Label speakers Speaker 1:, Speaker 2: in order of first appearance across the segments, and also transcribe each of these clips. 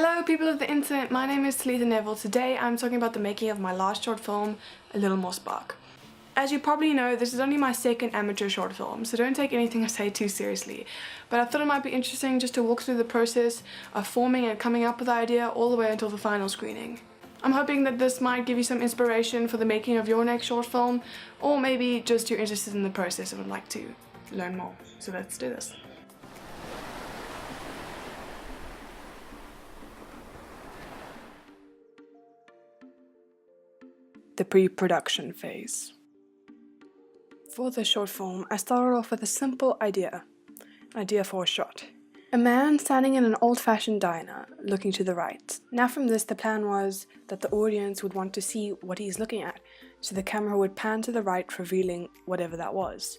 Speaker 1: Hello people of the internet, my name is Talitha Neville. Today I'm talking about the making of my last short film, A Little More Spark. As you probably know, this is only my second amateur short film, so don't take anything I say too seriously. But I thought it might be interesting just to walk through the process of forming and coming up with the idea all the way until the final screening. I'm hoping that this might give you some inspiration for the making of your next short film, or maybe just you're interested in the process and would like to learn more. So let's do this. The pre-production phase. For the short film, I started off with a simple idea for a shot. A man standing in an old-fashioned diner, looking to the right. Now from this, the plan was that the audience would want to see what he's looking at, so the camera would pan to the right, revealing whatever that was.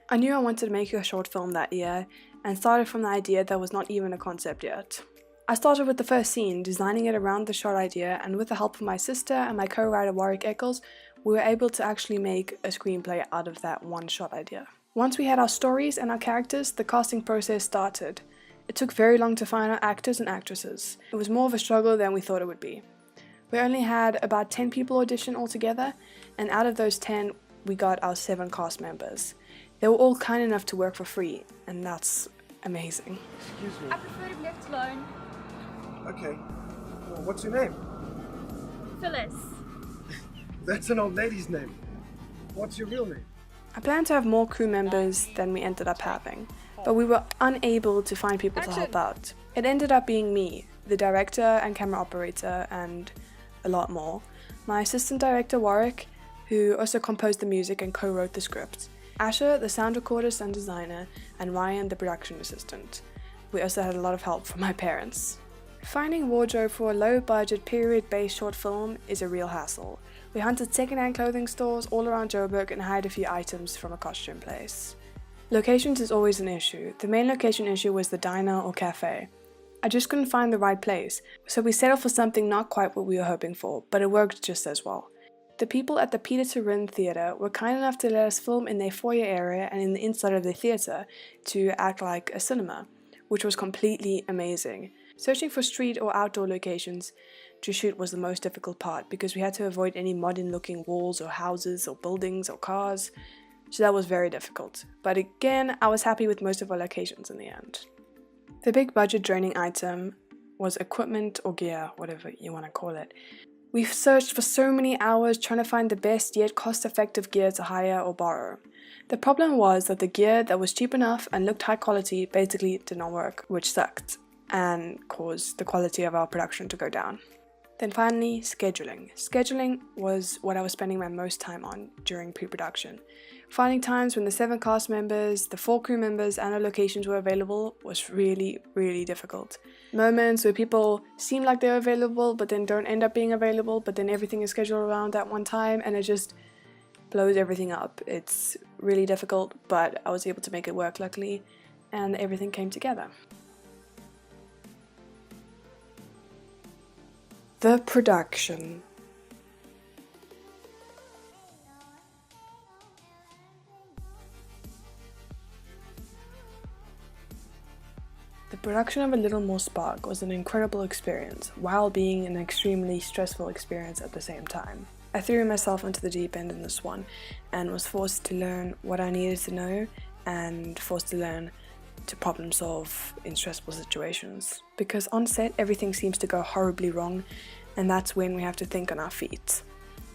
Speaker 1: I knew I wanted to make a short film that year, and started from the idea that was not even a concept yet. I started with the first scene, designing it around the shot idea, and with the help of my sister and my co-writer Warwick Eccles, we were able to actually make a screenplay out of that one shot idea. Once we had our stories and our characters, the casting process started. It took very long to find our actors and actresses. It was more of a struggle than we thought it would be. We only had about 10 people audition altogether, and out of those 10, we got our 7 cast members. They were all kind enough to work for free, and that's amazing.
Speaker 2: Excuse me.
Speaker 3: I prefer to be left alone.
Speaker 2: Okay. Well, what's your name?
Speaker 3: Phyllis.
Speaker 2: That's an old lady's name. What's your real name?
Speaker 1: I planned to have more crew members than we ended up having, but we were unable to find people to help out. It ended up being me, the director and camera operator, and a lot more. My assistant director Warwick, who also composed the music and co-wrote the script. Asher, the sound recordist and designer, and Ryan, the production assistant. We also had a lot of help from my parents. Finding wardrobe for a low-budget, period-based short film is a real hassle. We hunted second-hand clothing stores all around Joburg and hired a few items from a costume place. Locations is always an issue. The main location issue was the diner or cafe. I just couldn't find the right place, so we settled for something not quite what we were hoping for, but it worked just as well. The people at the Peter to Ryn Theatre were kind enough to let us film in their foyer area and in the inside of the theatre to act like a cinema, which was completely amazing. Searching for street or outdoor locations to shoot was the most difficult part because we had to avoid any modern looking walls or houses or buildings or cars, so that was very difficult. But again, I was happy with most of our locations in the end. The big budget draining item was equipment or gear, whatever you want to call it. We searched for so many hours trying to find the best yet cost-effective gear to hire or borrow. The problem was that the gear that was cheap enough and looked high quality basically did not work, which sucked and caused the quality of our production to go down. Then finally, scheduling. Scheduling was what I was spending my most time on during pre-production. Finding times when the 7 cast members, the 4 crew members and our locations were available was really, really difficult. Moments where people seem like they're available but then don't end up being available, but then everything is scheduled around at one time and it just blows everything up. It's really difficult, but I was able to make it work luckily and everything came together. The production. The production of A Little More Spark was an incredible experience, while being an extremely stressful experience at the same time. I threw myself into the deep end in this one, and was forced to learn what I needed to know, and forced to learn to problem solve in stressful situations. Because on set, everything seems to go horribly wrong, and that's when we have to think on our feet.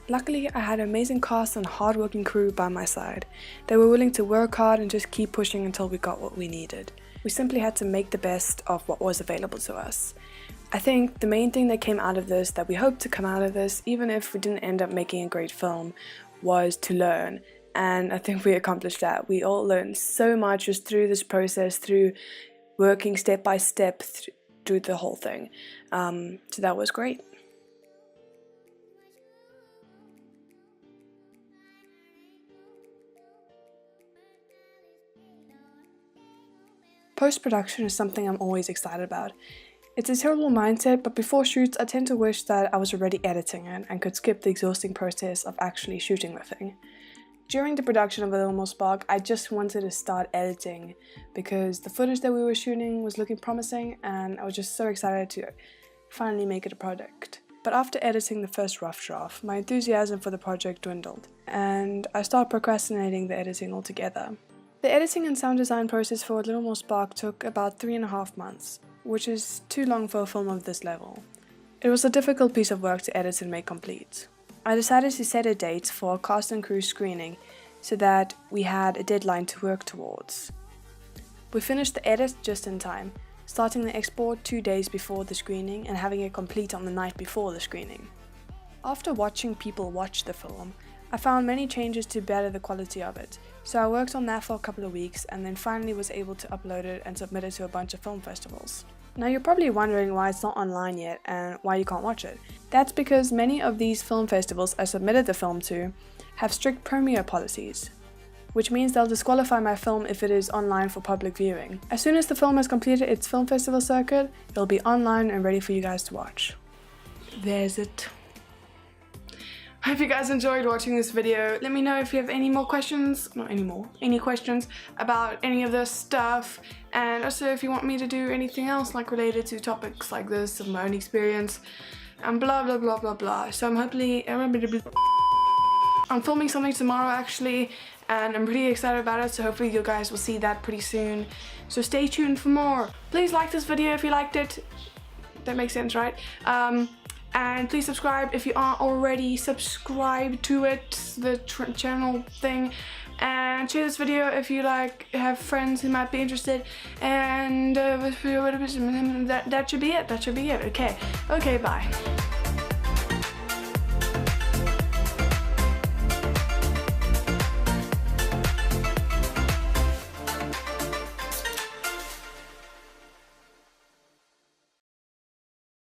Speaker 1: Luckily, I had an amazing cast and hard-working crew by my side. They were willing to work hard and just keep pushing until we got what we needed. We simply had to make the best of what was available to us. I think the main thing that came out of this, that we hoped to come out of this, even if we didn't end up making a great film, was to learn. And I think we accomplished that. We all learned so much just through this process, through working step by step through the whole thing. So that was great. Post-production is something I'm always excited about. It's a terrible mindset, but before shoots I tend to wish that I was already editing it and could skip the exhausting process of actually shooting the thing. During the production of A Little More Spark, I just wanted to start editing because the footage that we were shooting was looking promising and I was just so excited to finally make it a product. But after editing the first rough draft, my enthusiasm for the project dwindled, and I started procrastinating the editing altogether. The editing and sound design process for A Little More Spark took about 3.5 months, which is too long for a film of this level. It was a difficult piece of work to edit and make complete. I decided to set a date for a cast and crew screening so that we had a deadline to work towards. We finished the edit just in time, starting the export 2 days before the screening and having it complete on the night before the screening. After watching people watch the film, I found many changes to better the quality of it, so I worked on that for a couple of weeks and then finally was able to upload it and submit it to a bunch of film festivals. Now you're probably wondering why it's not online yet and why you can't watch it. That's because many of these film festivals I submitted the film to have strict premiere policies, which means they'll disqualify my film if it is online for public viewing. As soon as the film has completed its film festival circuit, it'll be online and ready for you guys to watch. There's it. I hope you guys enjoyed watching this video. Let me know if you have any more questions, any questions about any of this stuff, and also if you want me to do anything else like related to topics like this of my own experience and blah blah blah blah blah. So I'm filming something tomorrow actually, and I'm pretty excited about it, so hopefully you guys will see that pretty soon. So stay tuned for more. Please like this video if you liked it. That makes sense, right? And please subscribe if you aren't already subscribed to it, the channel thing. And share this video if you have friends who might be interested. And that should be it. Okay, bye.